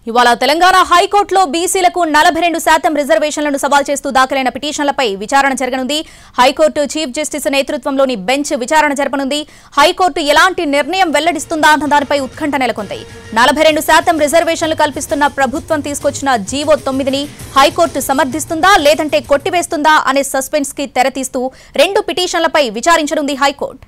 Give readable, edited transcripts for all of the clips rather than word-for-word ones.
ఇవాళ తెలంగాణ హైకోర్టులో బీసీలకు 42% రిజర్వేషన్లను సవాల్ చేస్తూ దాఖలైన పిటిషన్లపై విచారణ జరగనుంది. హైకోర్టు చీఫ్ జస్టిస్ నేతృత్వంలోని బెంచ్ విచారణ జరపనుంది. హైకోర్టు ఎలాంటి నిర్ణయం వెల్లడిస్తుందా అన్న దానిపై ఉత్కంఠ నెలకొంది. 42% రిజర్వేషన్లు కల్పిస్తున్న ప్రభుత్వం తీసుకొచ్చిన జీవో 9ని హైకోర్టు సమర్థిస్తుందా లేదంటే కొట్టివేస్తుందా అనే సస్పెన్స్ కి తెరతీస్తూ 2 పిటిషన్లపై విచారించనుంది హైకోర్టు.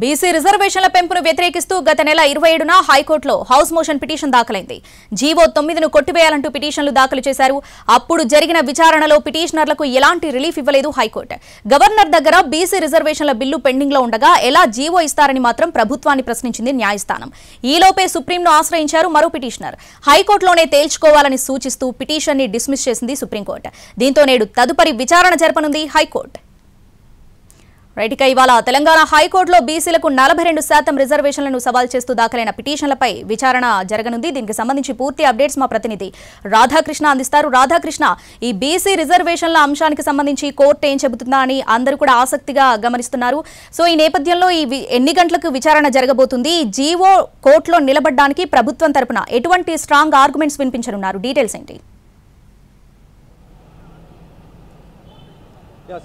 బీసీ రిజర్వేషన్ల పెంపును వ్యతిరేకిస్తూ గత నెల 27న హైకోర్టులో హౌస్ మోషన్ పిటిషన్ దాఖలైంది. జీవో 9ను కొట్టివేయాలంటూ పిటిషన్లు దాఖలు చేశారు. అప్పుడు జరిగిన విచారణలో పిటిషనర్లకు ఎలాంటి రిలీఫ్ ఇవ్వలేదు హైకోర్టు. గవర్నర్ దగ్గర బీసీ రిజర్వేషన్ల బిల్లు పెండింగ్ లో ఉండగా ఎలా జీవో ఇస్తారని మాత్రం ప్రభుత్వాన్ని ప్రశ్నించింది న్యాయస్థానం. ఈలోపే సుప్రీంను ఆశ్రయించారు మరో పిటిషనర్. హైకోర్టులోనే తేల్చుకోవాలని సూచిస్తూ పిటిషన్ ని డిస్మిస్ చేసింది సుప్రీంకోర్టు. దీంతో నేడు తదుపరి విచారణ జరపనుంది హైకోర్టు. రైట్, ఇవాళ తెలంగాణ హైకోర్టులో బీసీలకు 42% రిజర్వేషన్లను సవాల్ చేస్తూ దాఖలైన పిటిషన్లపై విచారణ జరగనుంది. దీనికి సంబంధించి పూర్తి అప్డేట్స్ మా ప్రతినిధి రాధాకృష్ణ అందిస్తారు. రాధాకృష్ణ, ఈ బీసీ రిజర్వేషన్ల అంశానికి సంబంధించి కోర్టు ఏం చెబుతుందా అని అందరూ కూడా ఆసక్తిగా గమనిస్తున్నారు. సో ఈ నేపథ్యంలో ఎన్ని గంటలకు విచారణ జరగబోతుంది? జీవో కోర్టులో నిలబడడానికి ప్రభుత్వం తరపున ఎటువంటి స్ట్రాంగ్ ఆర్గ్యుమెంట్స్ వినిపించనున్నారు? డీటెయిల్స్ ఏంటి?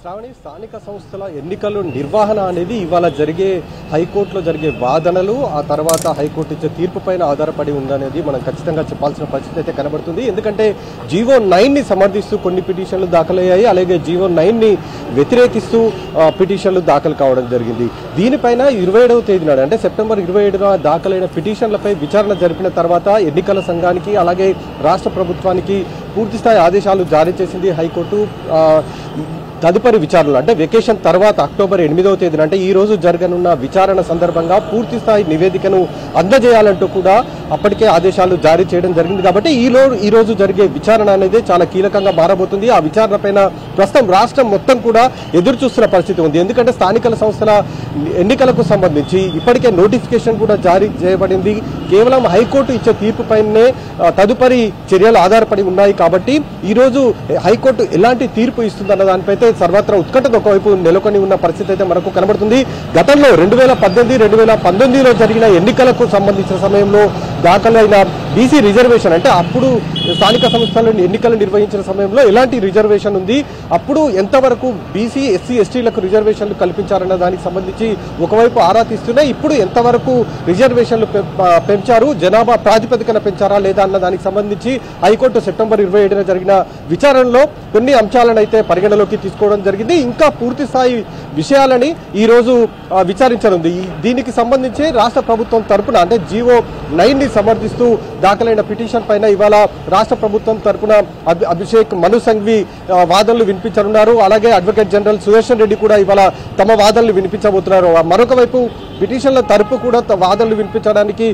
శ్రావణి, స్థానిక సంస్థల ఎన్నికల నిర్వహణ అనేది ఇవాళ జరిగే హైకోర్టులో జరిగే వాదనలు, ఆ తర్వాత హైకోర్టు ఇచ్చే తీర్పు పైన ఆధారపడి ఉందనేది మనం ఖచ్చితంగా చెప్పాల్సిన పరిస్థితి అయితే కనబడుతుంది. ఎందుకంటే జీవో 9ని సమర్థిస్తూ కొన్ని పిటిషన్లు దాఖలయ్యాయి, అలాగే జీవో 9ని వ్యతిరేకిస్తూ పిటిషన్లు దాఖలు కావడం జరిగింది. దీనిపైన 27వ తేదీ నాడు అంటే సెప్టెంబర్ 27న దాఖలైన పిటిషన్లపై విచారణ జరిపిన తర్వాత ఎన్నికల సంఘానికి అలాగే రాష్ట్ర ప్రభుత్వానికి పూర్తిస్థాయి ఆదేశాలు జారీ చేసింది హైకోర్టు. తదుపరి విచారణలు అంటే వెకేషన్ తర్వాత అక్టోబర్ 8వ తేదీన అంటే ఈ రోజు జరగనున్న విచారణ సందర్భంగా పూర్తి స్థాయి నివేదికను అందజేయాలంటూ కూడా అప్పటికే ఆదేశాలు జారీ చేయడం జరిగింది. కాబట్టి ఈ రోజు జరిగే విచారణ అనేది చాలా కీలకంగా మారబోతుంది. ఆ విచారణ పైన ప్రస్తుతం రాష్ట్రం మొత్తం కూడా ఎదురు చూస్తున్న పరిస్థితి ఉంది. ఎందుకంటే స్థానిక సంస్థల ఎన్నికలకు సంబంధించి ఇప్పటికే నోటిఫికేషన్ కూడా జారీ చేయబడింది. కేవలం హైకోర్టు ఇచ్చే తీర్పు పైనే తదుపరి చర్యలు ఆధారపడి ఉన్నాయి. కాబట్టి ఈ రోజు హైకోర్టు ఎలాంటి తీర్పు ఇస్తుందన్న దానిపై సర్వత్రా ఉత్కంఠత ఒకవైపు నెలకొని ఉన్న పరిస్థితి అయితే మనకు కనబడుతుంది. గతంలో 2018, 2019లో జరిగిన ఎన్నికలకు సంబంధించిన సమయంలో దాఖలైన బీసీ రిజర్వేషన్ అంటే అప్పుడు స్థానిక సంస్థల ఎన్నికలు నిర్వహించిన సమయంలో ఎలాంటి రిజర్వేషన్ ఉంది, అప్పుడు ఎంతవరకు బీసీ ఎస్సీ ఎస్టీలకు రిజర్వేషన్లు కల్పించారన్న దానికి సంబంధించి ఒకవైపు ఆరా తీస్తూనే ఇప్పుడు ఎంతవరకు రిజర్వేషన్లు పెంచారు, జనాభా ప్రాతిపదికన పెంచారా లేదా అన్న దానికి సంబంధించి హైకోర్టు సెప్టెంబర్ 27న జరిగిన విచారణలో కొన్ని అంశాలను అయితే పరిగణలోకి తీసుకోవడం జరిగింది. ఇంకా పూర్తి స్థాయి విషయాలని ఈ రోజు విచారించనుంది. దీనికి సంబంధించి రాష్ట్ర ప్రభుత్వం తరపున అంటే జీవో 9ని సమర్థిస్తూ దాఖలైన పిటిషన్ పైన ఇవాళ రాష్ట్ర ప్రభుత్వం తరపున అభిషేక్ మను సంఘవి వాదనలు వినిపించనున్నారు. అలాగే అడ్వకేట్ జనరల్ సుదర్శన్ రెడ్డి కూడా ఇవాళ తమ వాదనలు వినిపించబోతున్నారు. మరొక వైపు పిటిషన్ల తరపు కూడా వాదనలు వినిపించడానికి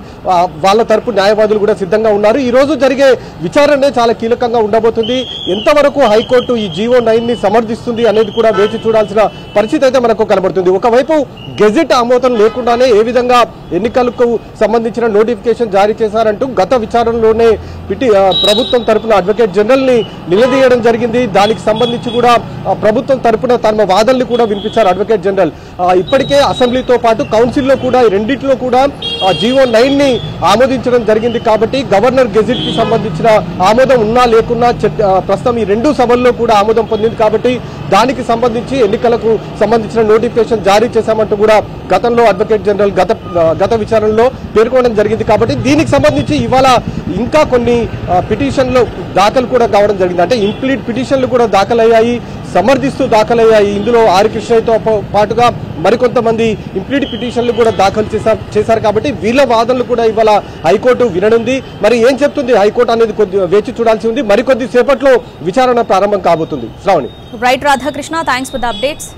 వాళ్ళ తరపు న్యాయవాదులు కూడా సిద్ధంగా ఉన్నారు. ఈ రోజు జరిగే విచారణే చాలా కీలకంగా ఉండబోతుంది. ఎంతవరకు హైకోర్టు ఈ జీవో 9ని సమర్థిస్తుంది అనేది కూడా వేచి చూడాల్సిన పరిస్థితి అయితే మనకు కనబడుతుంది. ఒకవైపు గెజెట్ ఆమోదం లేకుండానే ఏ విధంగా ఎన్నికలకు సంబంధించిన నోటిఫికేషన్ జారీ చేశారంటూ గత విచారణలోనే ప్రభుత్వం తరపున అడ్వకేట్ జనరల్ ని నిలదీయడం జరిగింది. దానికి సంబంధించి కూడా ప్రభుత్వం తరపున తమ వాదనలు కూడా వినిపించారు అడ్వకేట్ జనరల్. ఇప్పటికే అసెంబ్లీతో పాటు కౌన్సిల్లో కూడా ఈ రెండింటిలో కూడా జీవో 9ని ఆమోదించడం జరిగింది. కాబట్టి గవర్నర్ గెజెట్ కి సంబంధించిన ఆమోదం ఉన్నా లేకున్నా ప్రస్తుతం ఈ 2 సభల్లో కూడా ఆమోదం పొందింది. కాబట్టి దానికి సంబంధించి ఎన్నికలకు సంబంధించిన నోటిఫికేషన్ జారీ చేశామంటూ కూడా గతంలో అడ్వకేట్ జనరల్ గత విచారణలో పేర్కొనడం జరిగింది. కాబట్టి దీనికి సంబంధించి ఇవాళ ఇంకా కొన్ని పిటిషన్లు దాఖలు కూడా కావడం జరిగింది. అంటే ఇంప్లీట్ పిటిషన్లు కూడా దాఖలయ్యాయి, సమర్థిస్తూ దాఖలయ్యాయి. ఇందులో ఆర్ కృష్ణయ్యతో పాటుగా మరికొంతమంది ఇంప్లీట్ పిటిషన్లు కూడా దాఖలు చేశారు. కాబట్టి వీళ్ళ వాదనలు కూడా ఇవాళ హైకోర్టు విననుంది. మరి ఏం చెప్తుంది హైకోర్టు అనేది వేచి చూడాల్సి ఉంది. మరికొద్ది సేపట్లో విచారణ ప్రారంభం కాబోతుంది. Shravani. Right Radhakrishna, thanks for the updates.